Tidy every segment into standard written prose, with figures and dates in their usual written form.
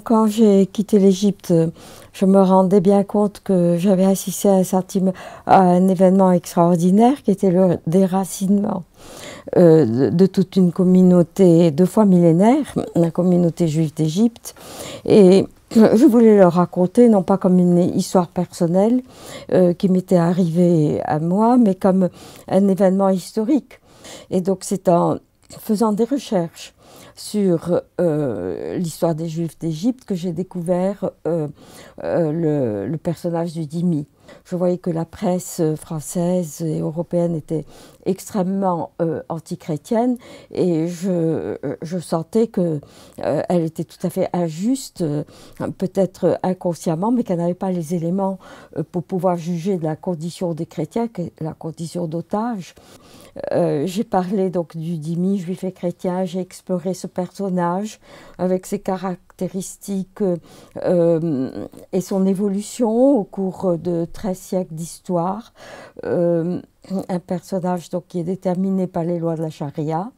quand j'ai quitté l'Égypte, je me rendais bien compte que j'avais assisté à un événement extraordinaire qui était le déracinement de toute une communauté 2 fois millénaire, la communauté juive d'Égypte. Et je voulais le raconter, non pas comme une histoire personnelle qui m'était arrivée à moi, mais comme un événement historique. Et donc c'est en faisant des recherches sur l'histoire des Juifs d'Égypte que j'ai découvert le personnage du dhimmi. Je voyais que la presse française et européenne était extrêmement antichrétienne et je sentais qu'elle était tout à fait injuste, peut-être inconsciemment, mais qu'elle n'avait pas les éléments pour pouvoir juger de la condition des chrétiens, la condition d'otage. J'ai parlé donc du dhimmi juif et chrétien, j'ai exploré ce personnage avec ses caractéristiques et son évolution au cours de 13 siècles d'histoire. Un personnage donc, qui est déterminé par les lois de la charia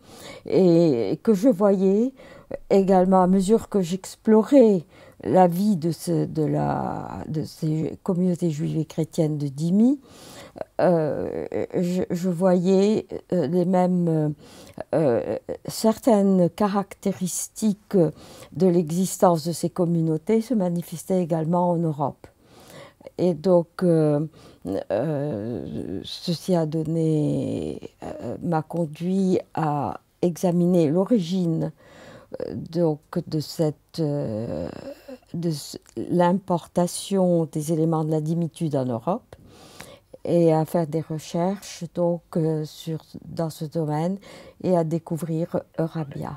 et que je voyais également à mesure que j'explorais la vie de ces communautés juives et chrétiennes de dhimmi. Je voyais les mêmes certaines caractéristiques de l'existence de ces communautés se manifestaient également en Europe. Et donc, ceci m'a conduit à examiner l'origine donc de l'importation des éléments de la dhimmitude en Europe et à faire des recherches donc, dans ce domaine et à découvrir Eurabia.